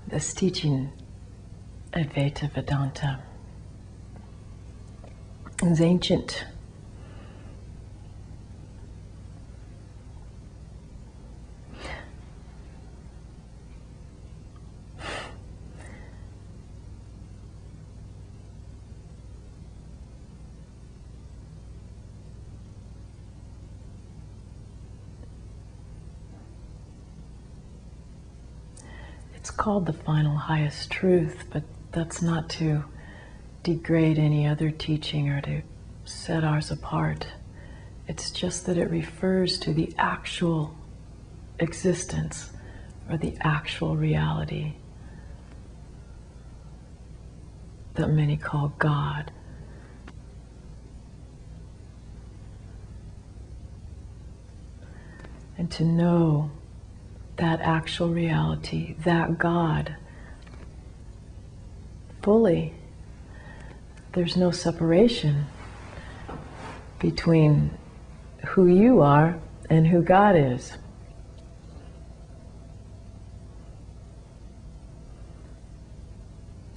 this teaching, Advaita Vedanta, is ancient. It's called the final highest truth, but that's not to degrade any other teaching or to set ours apart. It's just that it refers to the actual existence or the actual reality that many call God. And to know that actual reality, that God, fully, there's no separation between who you are and who God is.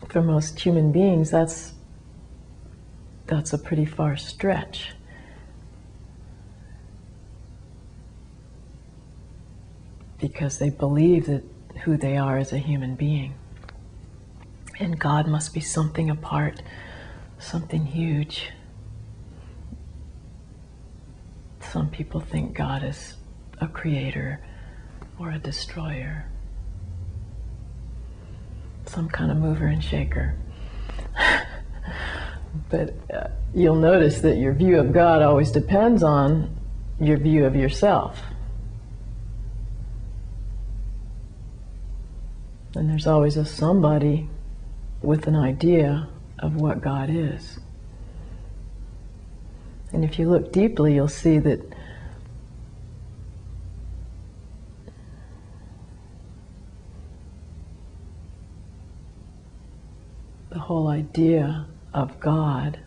For most human beings, that's a pretty far stretch. Because they believe that who they are as a human being. And God must be something apart, something huge. Some people think God is a creator or a destroyer, some kind of mover and shaker. But you'll notice that your view of God always depends on your view of yourself. And there's always a somebody with an idea of what God is. And if you look deeply, you'll see that the whole idea of God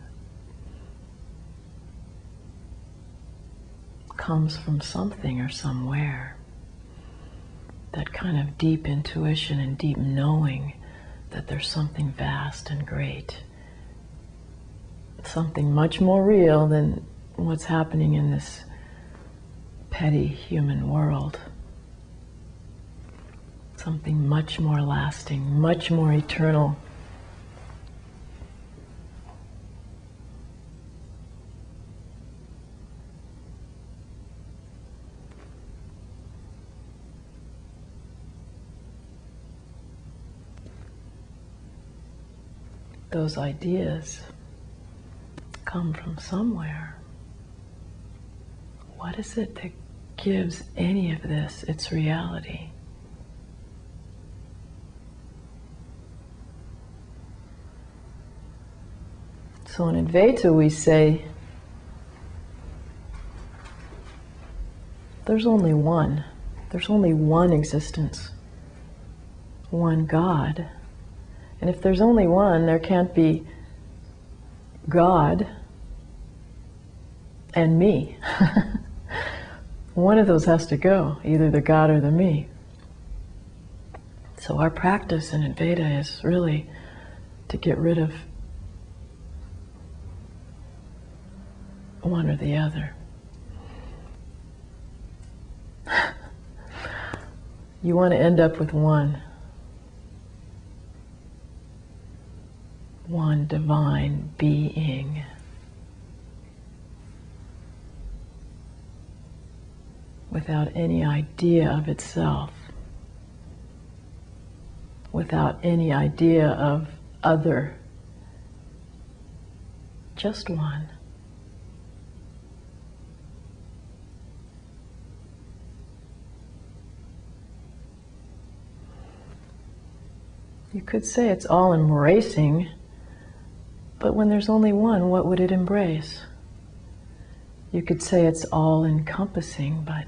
comes from something or somewhere. That kind of deep intuition and deep knowing that there's something vast and great, something much more real than what's happening in this petty human world, something much more lasting, much more eternal. Those ideas come from somewhere. What is it that gives any of this its reality? So in Advaita we say there's only one. There's only one existence, one God. And if there's only one, there can't be God and me. One of those has to go, either the God or the me. So our practice in Advaita is really to get rid of one or the other. You want to end up with one divine being. Without any idea of itself, without any idea of other, just one. You could say it's all embracing, but when there's only one, what would it embrace? You could say it's all encompassing, but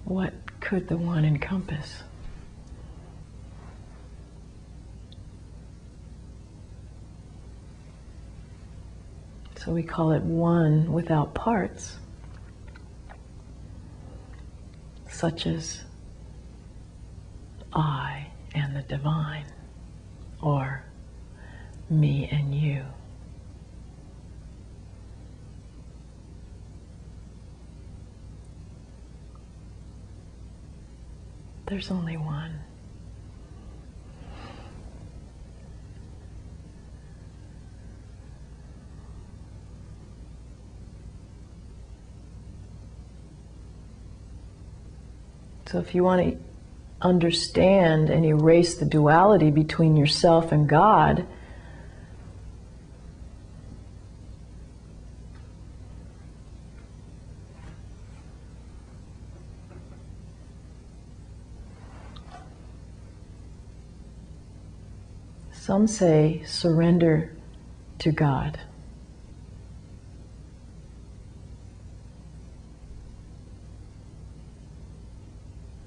what could the one encompass? So we call it one without parts, such as I and the divine, or me and you. There's only one. So if you want to understand and erase the duality between yourself and God, some say surrender to God.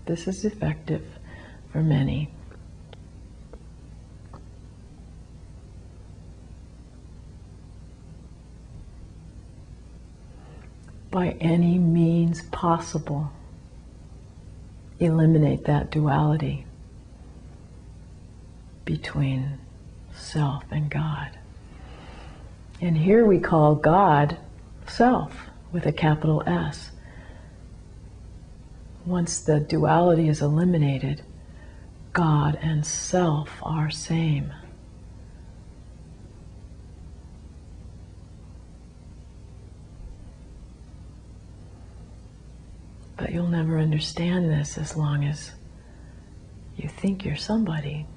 This is effective for many. By any means possible, eliminate that duality between self and God. And here we call God self with a capital S. Once the duality is eliminated, God and self are same. But you'll never understand this as long as you think you're somebody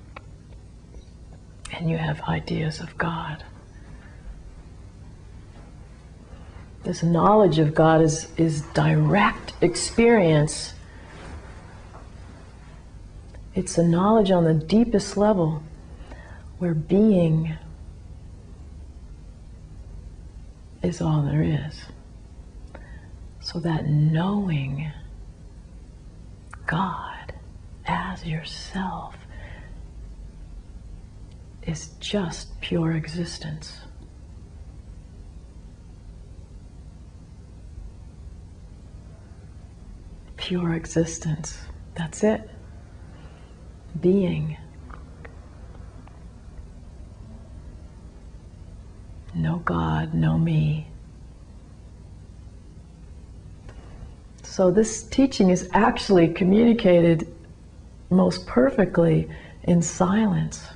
and you have ideas of God. This knowledge of God is direct experience. It's a knowledge on the deepest level where being is all there is. So that knowing God as yourself is just pure existence. Pure existence. That's it. Being. No God, no me. So this teaching is actually communicated most perfectly in silence.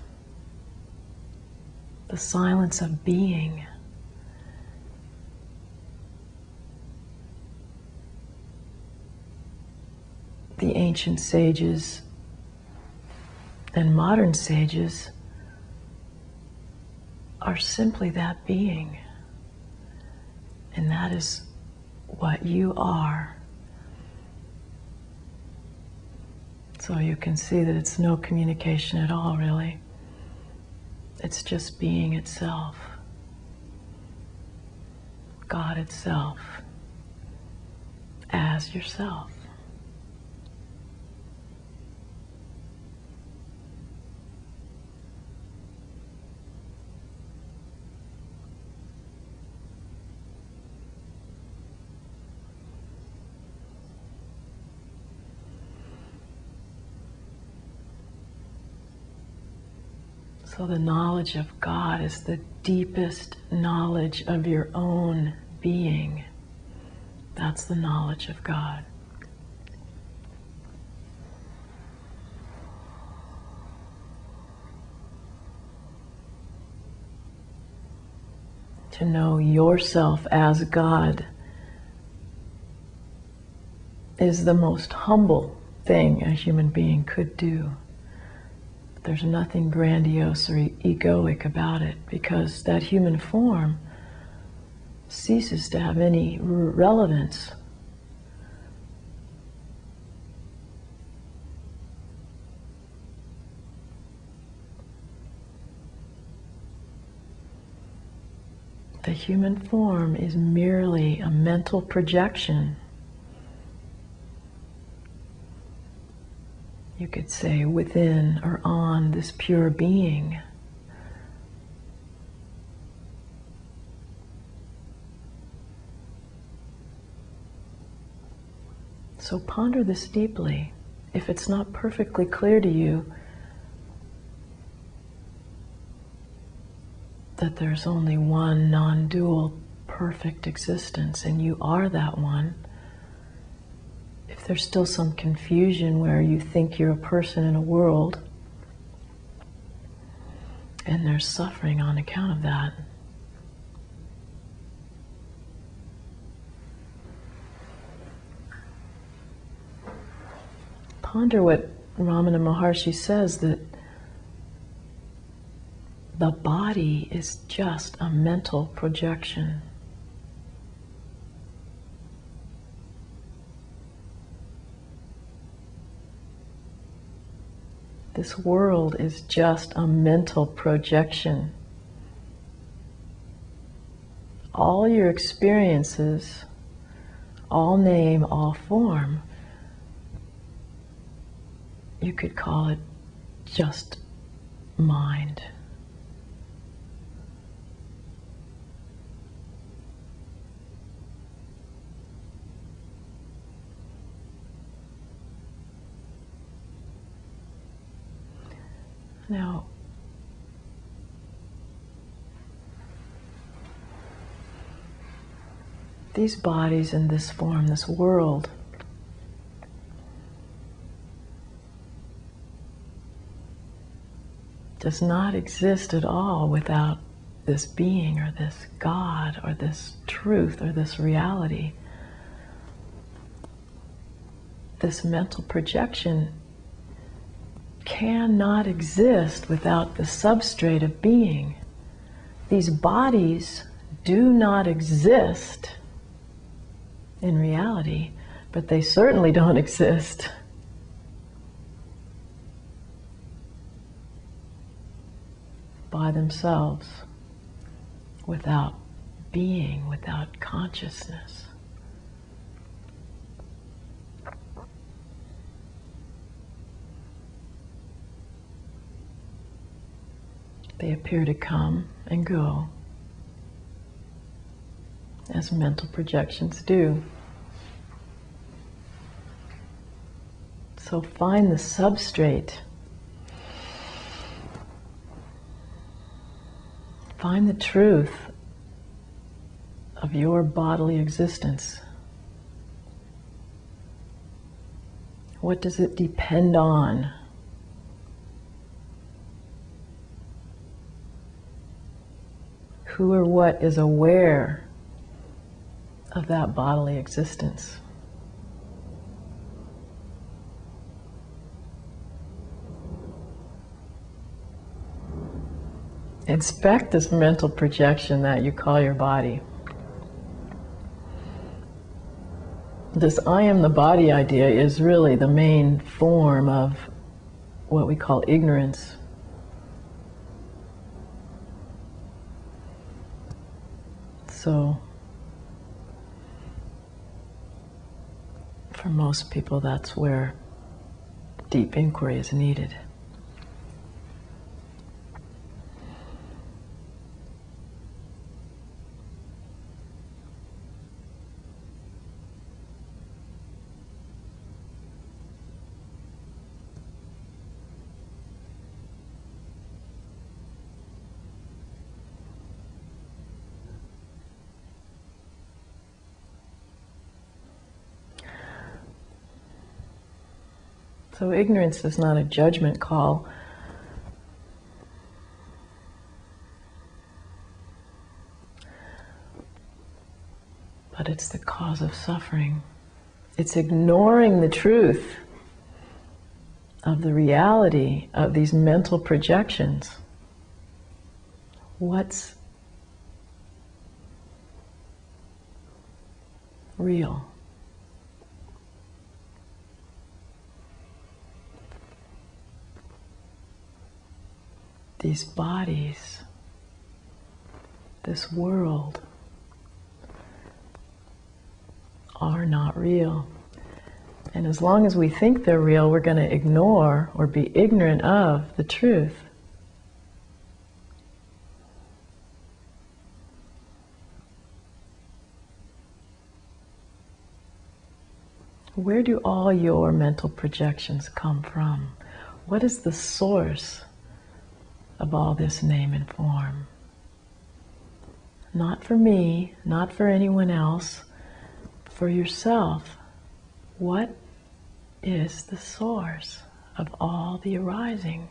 The silence of being. The ancient sages and modern sages are simply that being. And that is what you are. So you can see that it's no communication at all, really. It's just being itself. God itself as yourself. So the knowledge of God is the deepest knowledge of your own being. That's the knowledge of God. To know yourself as God is the most humble thing a human being could do. There's nothing grandiose or egoic about it, because that human form ceases to have any relevance. The human form is merely a mental projection. You could say within or on this pure being. So ponder this deeply. If it's not perfectly clear to you, that there's only one non-dual perfect existence, and you are that one. If there's still some confusion where you think you're a person in a world, and there's suffering on account of that, ponder what Ramana Maharshi says, that the body is just a mental projection. This world is just a mental projection. All your experiences, all name, all form, you could call it just mind. Now, these bodies in this form, this world, does not exist at all without this being or this God or this truth or this reality. This mental projection cannot exist without the substrate of being. These bodies do not exist in reality, but they certainly don't exist by themselves, without being, without consciousness. They appear to come and go, as mental projections do. So find the substrate. Find the truth of your bodily existence. What does it depend on? Who or what is aware of that bodily existence? Inspect this mental projection that you call your body. This I am the body idea is really the main form of what we call ignorance. So, for most people, that's where deep inquiry is needed. So ignorance is not a judgment call. But it's the cause of suffering. It's ignoring the truth of the reality of these mental projections. What's real? These bodies, this world, are not real. And as long as we think they're real, we're going to ignore or be ignorant of the truth. Where do all your mental projections come from? What is the source of all this name and form? not for me, not for anyone else, for yourself. What is the source of all the arising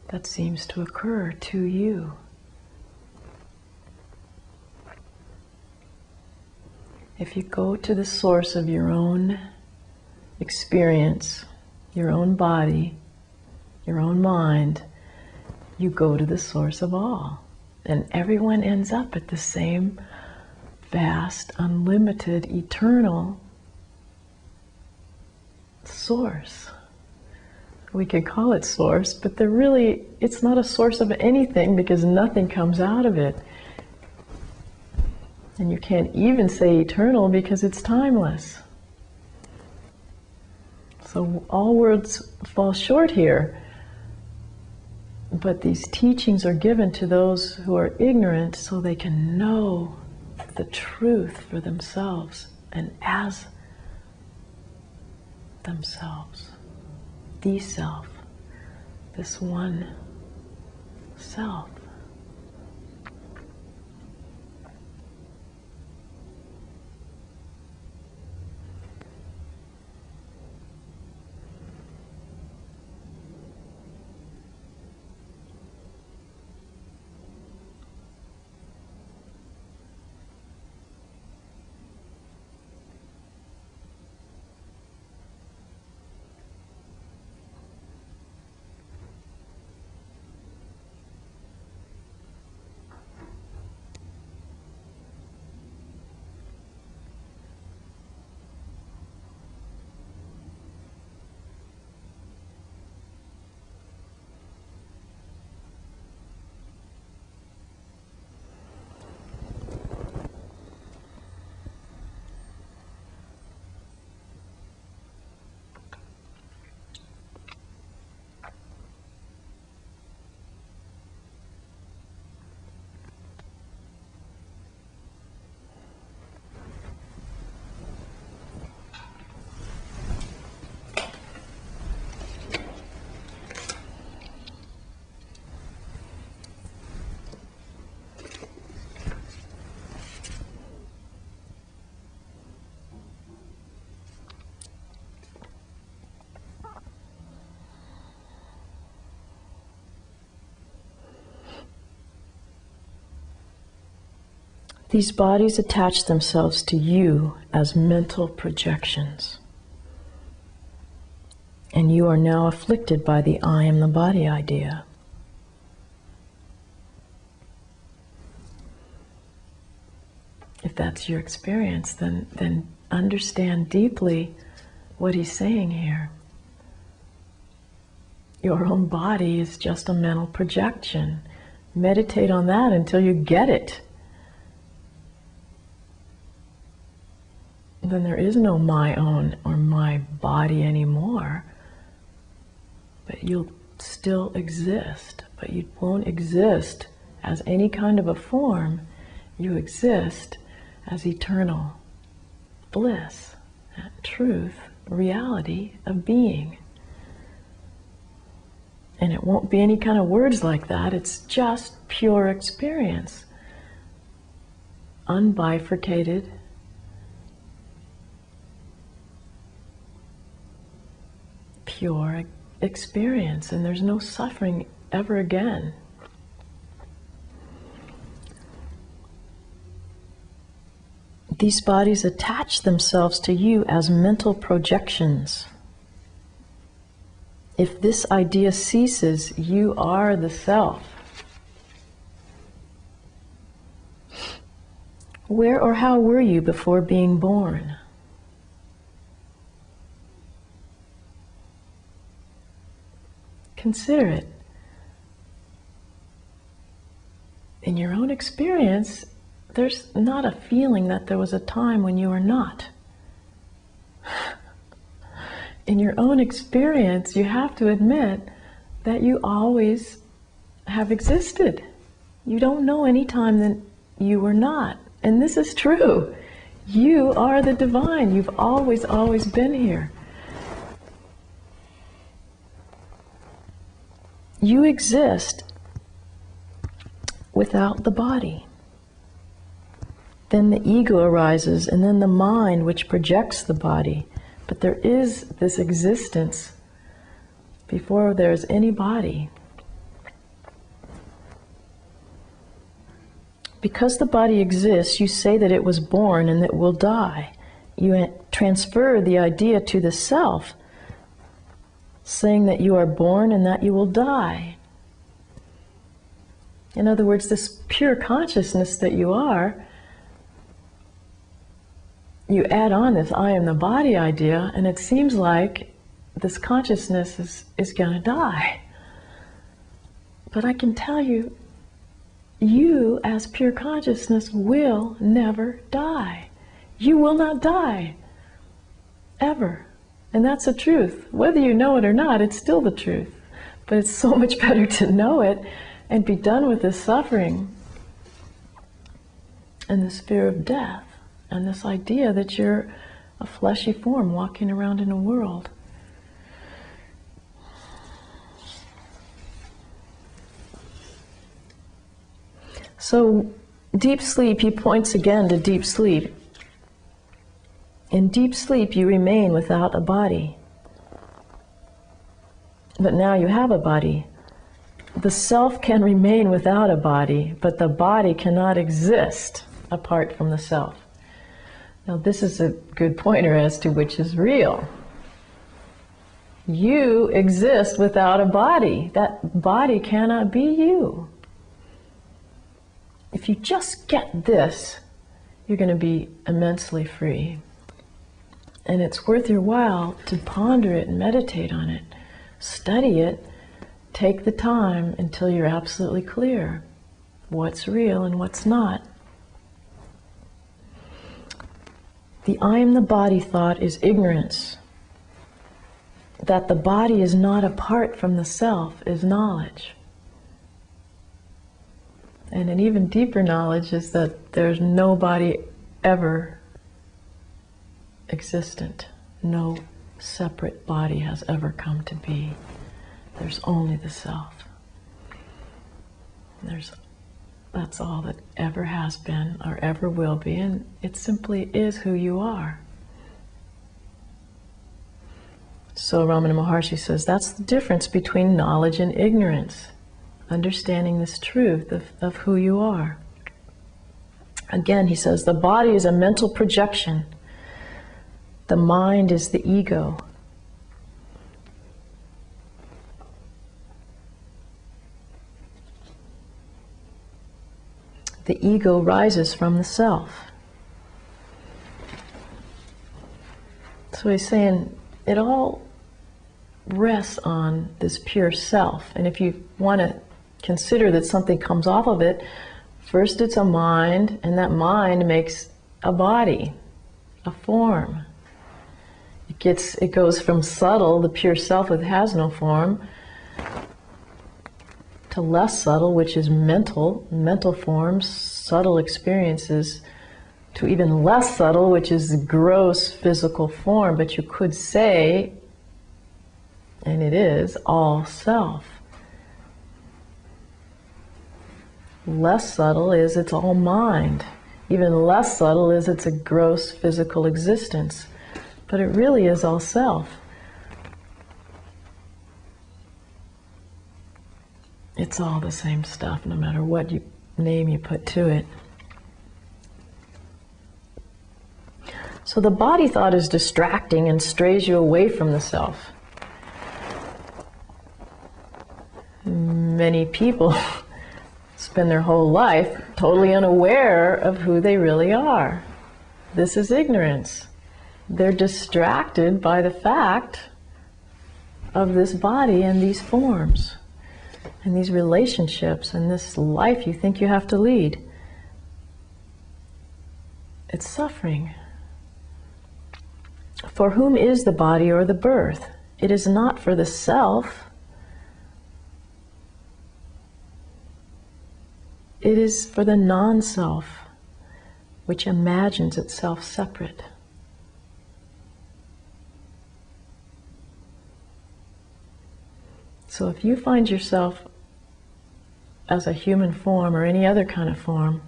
that seems to occur to you? If you go to the source of your own experience, your own body, your own mind, you go to the source of all. And everyone ends up at the same vast, unlimited, eternal source. We could call it source, but it's not a source of anything because nothing comes out of it. And you can't even say eternal because it's timeless. So all words fall short here. But these teachings are given to those who are ignorant so they can know the truth for themselves and as themselves. The self. This one self. These bodies attach themselves to you as mental projections. And you are now afflicted by the I am the body idea. If that's your experience, then understand deeply what he's saying here. Your own body is just a mental projection. Meditate on that until you get it. Then there is no my own or my body anymore. But you'll still exist. But you won't exist as any kind of a form. You exist as eternal bliss, truth, reality of being. And it won't be any kind of words like that. It's just pure experience. Unbifurcated. Pure experience. And there's no suffering ever again. These bodies attach themselves to you as mental projections. If this idea ceases, you are the self. Where or how were you before being born? Consider it. In your own experience, there's not a feeling that there was a time when you were not. In your own experience, you have to admit that you always have existed. You don't know any time that you were not. And this is true. You are the divine. You've always, always been here. You exist without the body. Then the ego arises, and then the mind, which projects the body. But there is this existence before there's any body. Because the body exists, you say that it was born and that it will die. You transfer the idea to the self, saying that you are born and that you will die. In other words, this pure consciousness that you are, you add on this I am the body idea, and it seems like this consciousness is going to die. But I can tell you, you as pure consciousness will never die. You will not die, ever. And that's the truth. Whether you know it or not, it's still the truth. But it's so much better to know it and be done with this suffering and this fear of death and this idea that you're a fleshy form walking around in a world. So, deep sleep, he points again to deep sleep. In deep sleep, you remain without a body. But now you have a body. The self can remain without a body, but the body cannot exist apart from the self. Now, this is a good pointer as to which is real. You exist without a body. That body cannot be you. If you just get this, you're going to be immensely free. And it's worth your while to ponder it and meditate on it. Study it. Take the time until you're absolutely clear what's real and what's not. The I am the body thought is ignorance. That the body is not apart from the self is knowledge. And an even deeper knowledge is that there's no body ever existent. No separate body has ever come to be. There's only the self. That's all that ever has been or ever will be, and it simply is who you are. So Ramana Maharshi says that's the difference between knowledge and ignorance. Understanding this truth of who you are. Again, he says, the body is a mental projection. The mind is the ego. The ego rises from the self. So he's saying it all rests on this pure self. And if you want to consider that something comes off of it, first it's a mind, and that mind makes a body, a form. It goes from subtle, the pure self that has no form, to less subtle, which is mental forms, subtle experiences, to even less subtle, which is gross physical form. But you could say, and it is, all self. Less subtle is it's all mind. Even less subtle is it's a gross physical existence. But it really is all self. It's all the same stuff, no matter what name you put to it. So the body thought is distracting and strays you away from the self. Many people spend their whole life totally unaware of who they really are. This is ignorance. They're distracted by the fact of this body and these forms and these relationships and this life you think you have to lead. It's suffering. For whom is the body or the birth? It is not for the self. It is for the non-self, which imagines itself separate. So if you find yourself as a human form or any other kind of form,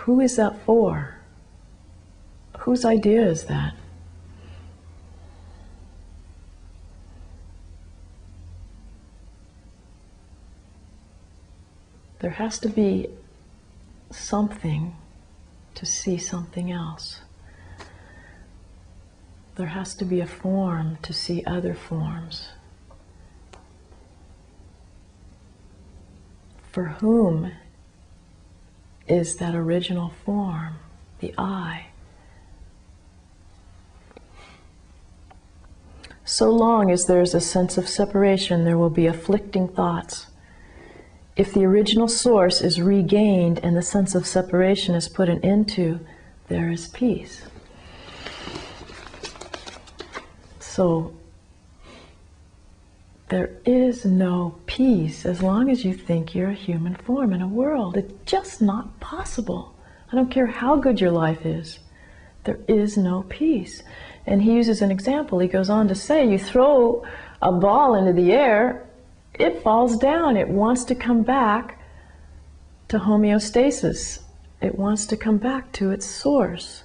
Who is that for? Whose idea is that? There has to be something to see something else. There has to be a form to see other forms. For whom is that original form, the I? So long as there is a sense of separation, there will be afflicting thoughts. If the original source is regained and the sense of separation is put an end to, there is peace. So there is no peace as long as you think you're a human form in a world. It's just not possible. I don't care how good your life is. There is no peace. And he uses an example. He goes on to say, you throw a ball into the air, it falls down. It wants to come back to homeostasis. It wants to come back to its source.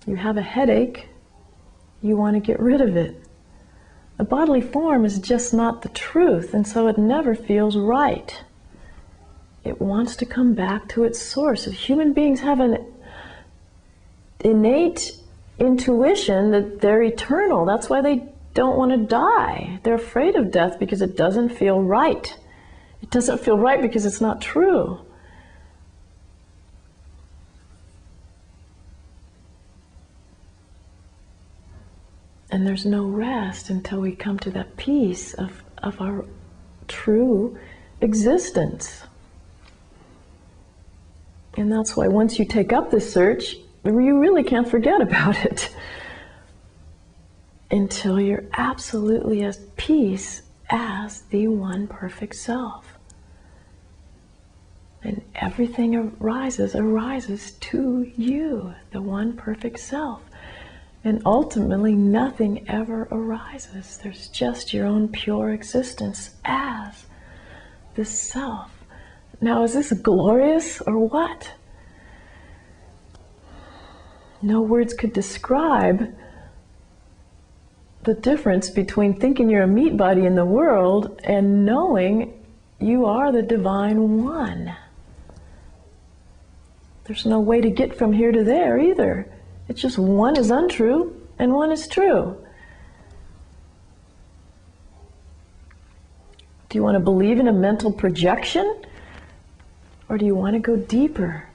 You have a headache, you want to get rid of it. A bodily form is just not the truth, and so it never feels right. It wants to come back to its source. Human beings have an innate intuition that they're eternal. That's why they don't want to die. They're afraid of death because it doesn't feel right. It doesn't feel right because it's not true. And there's no rest until we come to that peace of our true existence. And that's why once you take up this search, you really can't forget about it until you're absolutely at peace as the one perfect self. And everything arises to you, the one perfect self. And ultimately, nothing ever arises. There's just your own pure existence as the self. Now, is this glorious or what? No words could describe the difference between thinking you're a meat body in the world and knowing you are the divine one. There's no way to get from here to there either. It's just one is untrue and one is true. Do you want to believe in a mental projection? Or do you want to go deeper?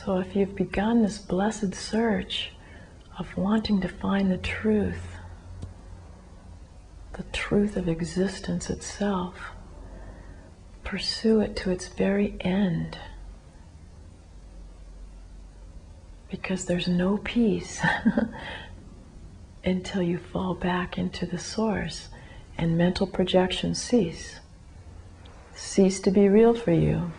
So if you've begun this blessed search of wanting to find the truth of existence itself, pursue it to its very end. Because there's no peace until you fall back into the source and mental projections cease to be real for you.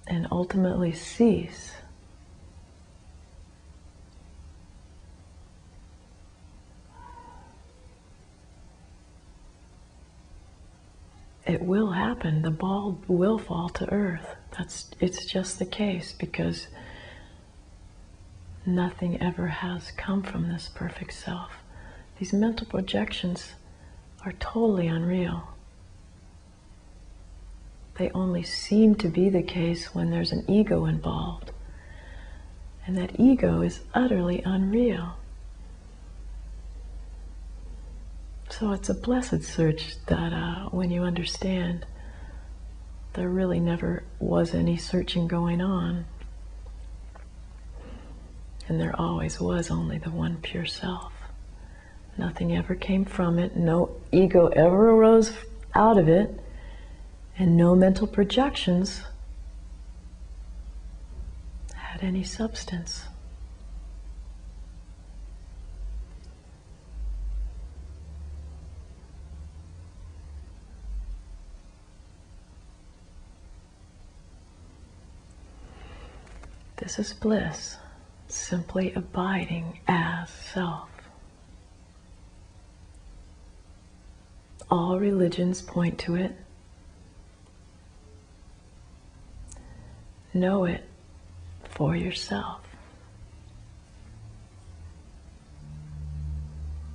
And ultimately cease. It will happen. The ball will fall to earth. It's just the case because nothing ever has come from this perfect self. These mental projections are totally unreal. They only seem to be the case when there's an ego involved. And that ego is utterly unreal. So it's a blessed search that when you understand there really never was any searching going on. And there always was only the one pure self. Nothing ever came from it, no ego ever arose out of it, and no mental projections had any substance. This is bliss, simply abiding as self. All religions point to it. Know it for yourself.